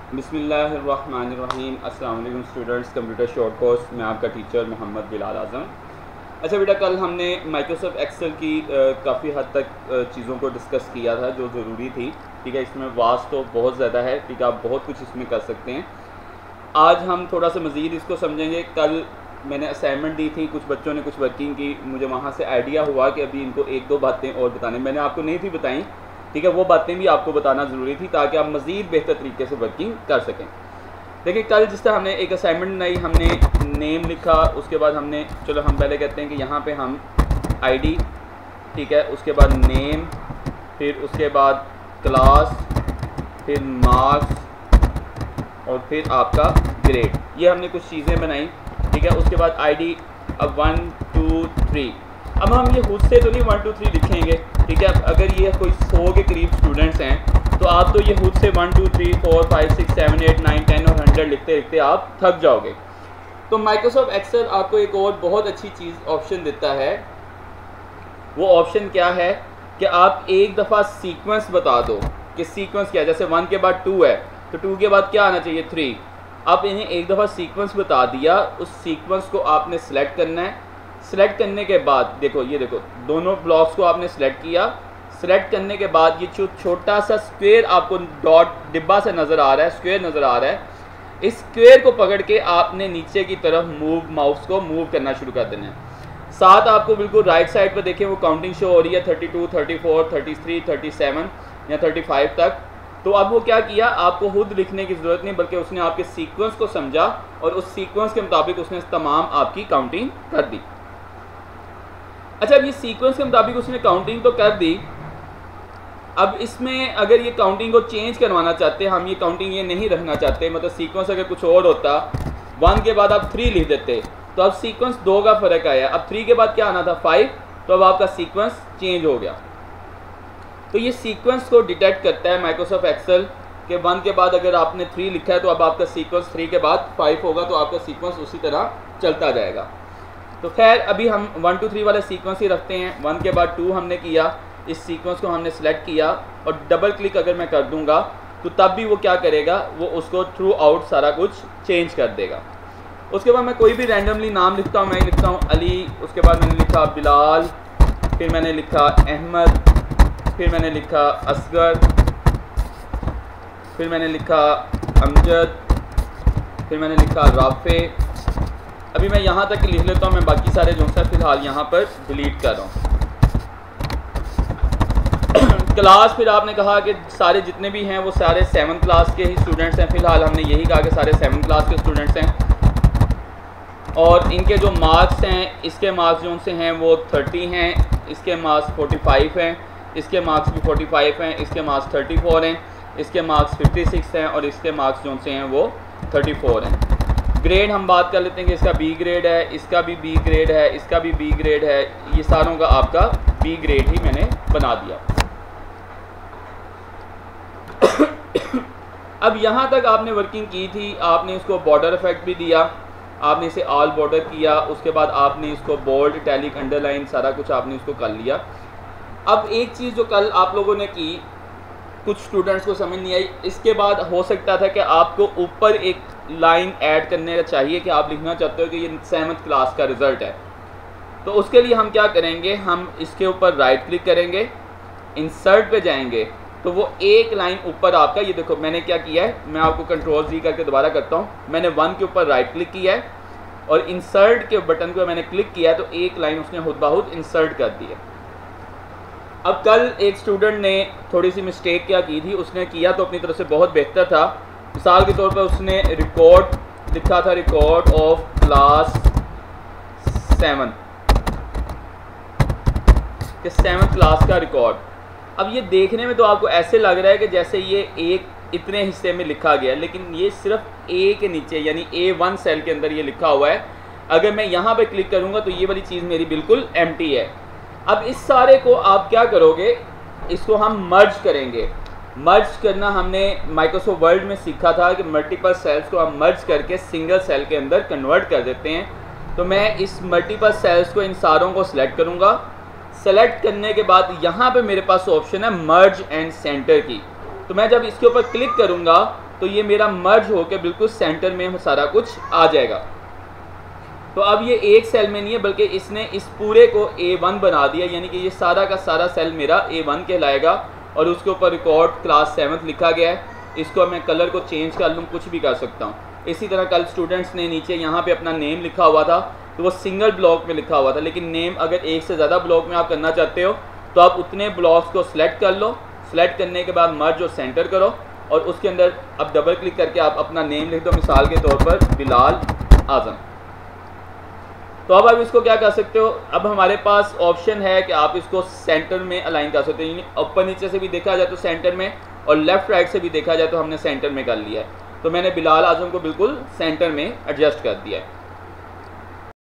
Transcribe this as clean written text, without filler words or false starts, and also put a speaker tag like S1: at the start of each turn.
S1: बिस्मिल्लाहिर्रहमानिर्रहीम। अस्सलाम वालेकुम स्टूडेंट्स, कंप्यूटर शॉर्ट कोर्स में आपका टीचर मोहम्मद बिलाल आज़म। अच्छा बेटा, कल हमने माइक्रोसॉफ्ट एक्सेल की काफ़ी हद तक चीज़ों को डिस्कस किया था जो ज़रूरी थी। ठीक है, इसमें वास्ट तो बहुत ज़्यादा है। ठीक है, आप बहुत कुछ इसमें कर सकते हैं। आज हम थोड़ा सा मज़ीद इसको समझेंगे। कल मैंने असाइनमेंट दी थी, कुछ बच्चों ने कुछ वर्किंग की, मुझे वहाँ से आइडिया हुआ कि अभी इनको एक दो बातें और बताने मैंने आपको नहीं थी बताई। ठीक है, वो बातें भी आपको बताना ज़रूरी थी ताकि आप मज़ीद बेहतर तरीके से वर्किंग कर सकें। देखिए, कल जिस तरह हमने एक असाइनमेंट बनाई, हमने नेम लिखा, उसके बाद हमने चलो हम पहले कहते हैं कि यहाँ पे हम आईडी, ठीक है, उसके बाद नेम, फिर उसके बाद क्लास, फिर मार्क्स और फिर आपका ग्रेड। ये हमने कुछ चीज़ें बनाई। ठीक है, उसके बाद आईडी, अब 1 2 3। अब हम ये खुद से तो नहीं 1 2 3 लिखेंगे। ठीक है, अगर ये कोई 100 के करीब स्टूडेंट्स हैं तो आप तो ये खुद से 1 2 3 4 5 6 7 8 9 10 और 100 लिखते लिखते आप थक जाओगे। तो माइक्रोसॉफ्ट एक्सेल आपको एक और बहुत अच्छी चीज़ ऑप्शन देता है। वो ऑप्शन क्या है कि आप एक दफ़ा सीक्वेंस बता दो कि सीक्वेंस क्या है। जैसे 1 के बाद 2 है तो 2 के बाद क्या आना चाहिए, 3। आप इन्हें एक दफ़ा सीक्वेंस बता दिया, उस सीक्वेंस को आपने सेलेक्ट करना है। सेलेक्ट करने के बाद देखो, ये देखो, दोनों ब्लॉक्स को आपने सेलेक्ट किया। सेलेक्ट करने के बाद ये जो छोटा सा स्क्वायर आपको डॉट डिब्बा से नज़र आ रहा है, स्क्वायर नज़र आ रहा है, इस स्क्वायर को पकड़ के आपने नीचे की तरफ माउस को मूव करना शुरू कर देना है। साथ आपको बिल्कुल राइट साइड पर देखें वो काउंटिंग शो हो रही है 32 34 33 37 या 35 तक। तो अब वो क्या किया, आपको खुद लिखने की ज़रूरत नहीं, बल्कि उसने आपके सीक्वेंस को समझा और उस सीक्वेंस के मुताबिक उसने तमाम आपकी काउंटिंग कर दी। अच्छा, अब ये सीक्वेंस के मुताबिक उसने काउंटिंग तो कर दी। अब इसमें अगर ये काउंटिंग को चेंज करवाना चाहते हैं, हम ये काउंटिंग ये नहीं रखना चाहते, मतलब सीक्वेंस अगर कुछ और होता, 1 के बाद आप 3 लिख देते तो अब सीक्वेंस 2 का फ़र्क आया। अब 3 के बाद क्या आना था, 5, तो अब आपका सीक्वेंस चेंज हो गया। तो ये सीक्वेंस को डिटेक्ट करता है माइक्रोसॉफ्ट एक्सेल के 1 के बाद अगर आपने 3 लिखा है तो अब आपका सीक्वेंस 3 के बाद 5 होगा, तो आपका सीक्वेंस उसी तरह चलता जाएगा। तो खैर अभी हम 1 2 3 वाले सीक्वेंस ही रखते हैं। 1 के बाद 2 हमने किया, इस सीक्वेंस को हमने सेलेक्ट किया और डबल क्लिक अगर मैं कर दूंगा तो तब भी वो क्या करेगा, वो उसको थ्रू आउट सारा कुछ चेंज कर देगा। उसके बाद मैं कोई भी रैंडमली नाम लिखता हूँ, मैं लिखता हूँ अली, उसके बाद मैंने लिखा बिलाल, फिर मैंने लिखा अहमद, फिर मैंने लिखा असगर, फिर मैंने लिखा अमजद, फिर मैंने लिखा राफे। अभी मैं यहाँ तक लिख लेता हूँ, मैं बाकी सारे जो है फ़िलहाल यहाँ पर डिलीट कर रहा हूँ। क्लास, फिर आपने कहा कि सारे जितने भी हैं वो सारे 7th क्लास के ही स्टूडेंट्स हैं। फ़िलहाल हमने यही कहा कि सारे 7th क्लास के स्टूडेंट्स हैं और इनके जो मार्क्स हैं, इसके मार्क्स जो उनसे हैं वो 30 हैं, इसके मार्क्स 45 हैं, इसके मार्क्स भी 45 हैं, इसके मार्क्स 34 हैं, इसके मार्क्स 56 हैं और इसके मार्क्स जो उनसे हैं वो 34 हैं। ग्रेड हम बात कर लेते हैं कि इसका बी ग्रेड है, इसका भी बी ग्रेड है, इसका भी बी ग्रेड है। ये सारों का आपका बी ग्रेड ही मैंने बना दिया। अब यहाँ तक आपने वर्किंग की थी, आपने इसको बॉर्डर इफेक्ट भी दिया, आपने इसे ऑल बॉर्डर किया, उसके बाद आपने इसको बोल्ड, इटैलिक, अंडरलाइन सारा कुछ आपने इसको कर लिया। अब एक चीज़ जो कल आप लोगों ने की, कुछ स्टूडेंट्स को समझ नहीं आई, इसके बाद हो सकता था कि आपको ऊपर एक लाइन ऐड करने का चाहिए कि आप लिखना चाहते हो कि ये 7th क्लास का रिज़ल्ट है। तो उसके लिए हम क्या करेंगे, हम इसके ऊपर राइट क्लिक करेंगे, इंसर्ट पे जाएंगे तो वो एक लाइन ऊपर आपका, ये देखो मैंने क्या किया है, मैं आपको कंट्रोल जी करके दोबारा करता हूँ। मैंने 1 के ऊपर राइट क्लिक किया है और इंसर्ट के बटन को मैंने क्लिक किया है, तो एक लाइन उसने खुद ब खुद इंसर्ट कर दी है। अब कल एक स्टूडेंट ने थोड़ी सी मिस्टेक क्या की थी, उसने किया तो अपनी तरफ से बहुत बेहतर था। मिसाल के तौर पर उसने रिकॉर्ड लिखा था, रिकॉर्ड ऑफ क्लास 7 के 7th क्लास का रिकॉर्ड। अब ये देखने में तो आपको ऐसे लग रहा है कि जैसे ये एक इतने हिस्से में लिखा गया, लेकिन ये सिर्फ ए के नीचे यानी A1 सेल के अंदर ये लिखा हुआ है। अगर मैं यहाँ पे क्लिक करूँगा तो ये वाली चीज़ मेरी बिल्कुल एम्प्टी है। अब इस सारे को आप क्या करोगे, इसको हम मर्ज करेंगे। मर्ज करना हमने माइक्रोसॉफ्ट वर्ड में सीखा था कि मल्टीपल सेल्स को हम मर्ज करके सिंगल सेल के अंदर कन्वर्ट कर देते हैं। तो मैं इस मल्टीपल सेल्स को, इन सारों को सिलेक्ट करूँगा। सेलेक्ट करने के बाद यहाँ पे मेरे पास ऑप्शन है मर्ज एंड सेंटर की। तो मैं जब इसके ऊपर क्लिक करूँगा तो ये मेरा मर्ज होकर बिल्कुल सेंटर में सारा कुछ आ जाएगा। तो अब ये एक सेल में नहीं है बल्कि इसने इस पूरे को A1 बना दिया, यानी कि ये सारा का सारा सेल मेरा A1 कहलाएगा और उसके ऊपर रिकॉर्ड क्लास 7 लिखा गया है। इसको मैं कलर को चेंज कर लूँ, कुछ भी कर सकता हूँ। इसी तरह कल स्टूडेंट्स ने नीचे यहाँ पे अपना नेम लिखा हुआ था, तो वो सिंगल ब्लॉक में लिखा हुआ था, लेकिन नेम अगर एक से ज़्यादा ब्लॉक में आप करना चाहते हो तो आप उतने ब्लॉक्स को सिलेक्ट कर लो। सिलेक्ट करने के बाद मर्ज और सेंटर करो और उसके अंदर अब डबल क्लिक करके आप अपना नेम लिख दो, मिसाल के तौर पर बिलाल आज़म। तो अब आप इसको क्या कर सकते हो, अब हमारे पास ऑप्शन है कि आप इसको सेंटर में अलाइन कर सकते हो, यानी ऊपर नीचे से भी देखा जाए तो सेंटर में और लेफ़्ट राइट से भी देखा जाए तो हमने सेंटर में कर लिया है। तो मैंने बिलाल आज़म को बिल्कुल सेंटर में एडजस्ट कर दिया है।